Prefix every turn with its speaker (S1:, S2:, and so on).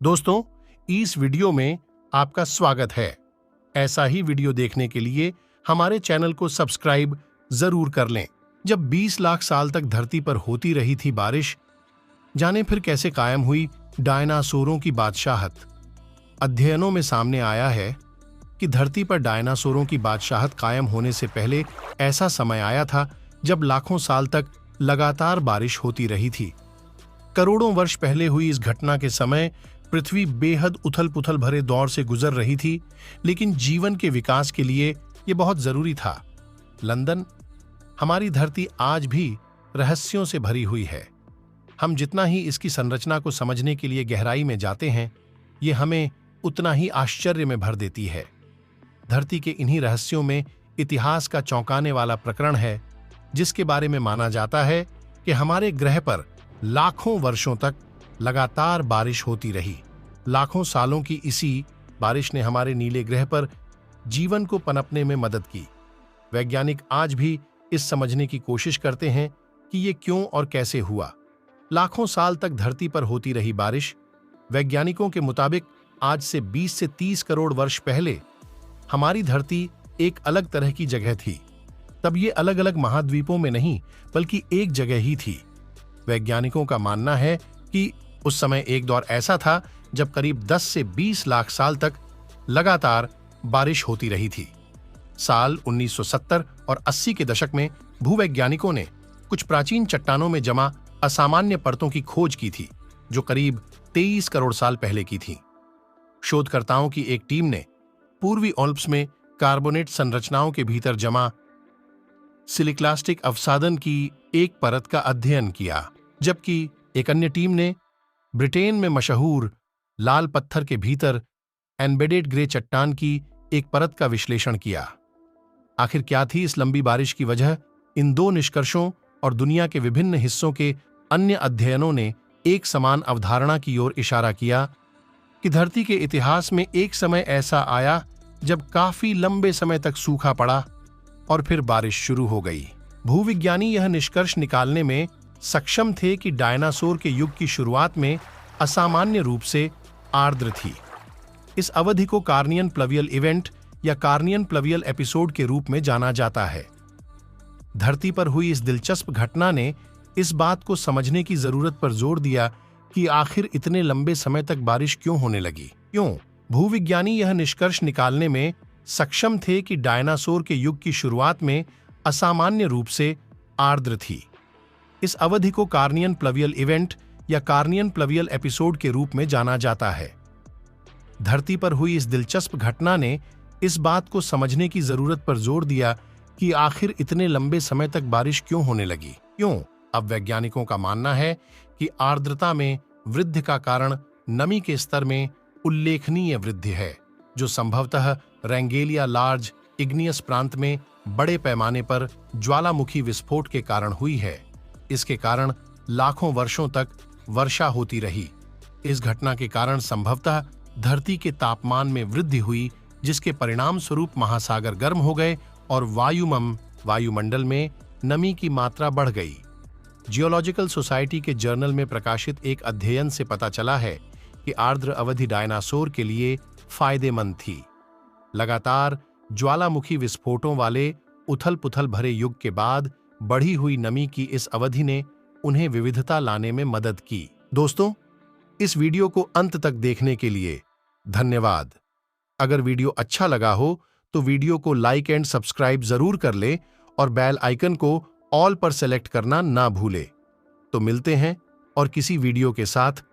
S1: दोस्तों, इस वीडियो में आपका स्वागत है। ऐसा ही वीडियो देखने के लिए हमारे चैनल को सब्सक्राइब जरूर कर लें। जब 20 लाख साल तक धरती पर होती रही थी बारिश, जाने फिर कैसे कायम हुई डायनासोरों की बादशाहत। अध्ययनों में सामने आया है कि धरती पर डायनासोरों की बादशाहत कायम होने से पहले ऐसा समय आया था जब लाखों साल तक लगातार बारिश होती रही थी। करोड़ों वर्ष पहले हुई इस घटना के समय पृथ्वी बेहद उथल-पुथल भरे दौर से गुजर रही थी, लेकिन जीवन के विकास के लिए यह बहुत जरूरी था। लंदन, हमारी धरती आज भी रहस्यों से भरी हुई है। हम जितना ही इसकी संरचना को समझने के लिए गहराई में जाते हैं, ये हमें उतना ही आश्चर्य में भर देती है। धरती के इन्हीं रहस्यों में इतिहास का चौंकाने वाला प्रकरण है, जिसके बारे में माना जाता है कि हमारे ग्रह पर लाखों वर्षों तक लगातार बारिश होती रही। लाखों सालों की इसी बारिश ने हमारे नीले ग्रह पर जीवन को पनपने में मदद की। वैज्ञानिक आज भी इस समझने की कोशिश करते हैं कि ये क्यों और कैसे हुआ। लाखों साल तक धरती पर होती रही बारिश। वैज्ञानिकों के मुताबिक आज से 20 से 30 करोड़ वर्ष पहले हमारी धरती एक अलग तरह की जगह थी। तब ये अलग अलग महाद्वीपों में नहीं, बल्कि एक जगह ही थी। वैज्ञानिकों का मानना है कि उस समय एक दौर ऐसा था जब करीब 10 से 20 लाख साल तक लगातार बारिश होती रही थी। साल 1970 और 80 के दशक में भूवैज्ञानिकों ने कुछ प्राचीन चट्टानों में जमा असामान्य परतों की खोज की थी, जो करीब 23 करोड़ साल पहले की थी। शोधकर्ताओं की एक टीम ने पूर्वी ओल्प्स में कार्बोनेट संरचनाओं के भीतर जमा सिलिक्लास्टिक अवसादन की एक परत का अध्ययन किया, जबकि एक अन्य टीम ने ब्रिटेन में मशहूर लाल पत्थर के भीतर एम्बेडेड ग्रे चट्टान की एक परत का विश्लेषण किया। आखिर क्या थी इस लंबी बारिश की वजह? इन दो निष्कर्षों और दुनिया के विभिन्न हिस्सों के अन्य अध्ययनों ने एक समान अवधारणा की ओर इशारा किया कि धरती के इतिहास में एक समय ऐसा आया जब काफी लंबे समय तक सूखा पड़ा और फिर बारिश शुरू हो गई। भूविज्ञानी यह निष्कर्ष निकालने में सक्षम थे कि डायनासोर के युग की शुरुआत में असामान्य रूप से आर्द्र थी। इस अवधि को कार्नियन प्लवियल इवेंट या कार्नियन प्लवियल एपिसोड के रूप में जाना जाता है। धरती पर हुई इस दिलचस्प घटना ने इस बात को समझने की जरूरत पर जोर दिया कि आखिर इतने लंबे समय तक बारिश क्यों होने लगी। क्यों? भूविज्ञानी यह निष्कर्ष निकालने में सक्षम थे कि डायनासोर के युग की शुरुआत में असामान्य रूप से आर्द्र थी। इस अवधि को कार्नियन प्लवियल इवेंट या कार्नियन प्लवियल एपिसोड के रूप में जाना जाता है। धरती पर हुई इस दिलचस्प घटना ने इस बात को समझने की जरूरत पर जोर दिया कि आखिर इतने लंबे समय तक बारिश क्यों होने लगी। क्यों? अब वैज्ञानिकों का मानना है कि आर्द्रता में वृद्धि का कारण नमी के स्तर में उल्लेखनीय वृद्धि है, जो संभवतः रेंगेलिया लार्ज इग्नियस प्रांत में बड़े पैमाने पर ज्वालामुखी विस्फोट के कारण हुई है। इसके कारण लाखों वर्षों तक वर्षा होती रही। इस घटना के कारण संभवतः धरती के तापमान में वृद्धि हुई, जिसके परिणाम स्वरूप महासागर गर्म हो गए और वायुमंडल में नमी की मात्रा बढ़ गई। जियोलॉजिकल सोसाइटी के जर्नल में प्रकाशित एक अध्ययन से पता चला है कि आर्द्र अवधि डायनासोर के लिए फायदेमंद थी। लगातार ज्वालामुखी विस्फोटों वाले उथल-पुथल भरे युग के बाद बढ़ी हुई नमी की इस अवधि ने उन्हें विविधता लाने में मदद की। दोस्तों, इस वीडियो को अंत तक देखने के लिए धन्यवाद। अगर वीडियो अच्छा लगा हो तो वीडियो को लाइक एंड सब्सक्राइब जरूर कर ले और बेल आइकन को ऑल पर सेलेक्ट करना ना भूले। तो मिलते हैं और किसी वीडियो के साथ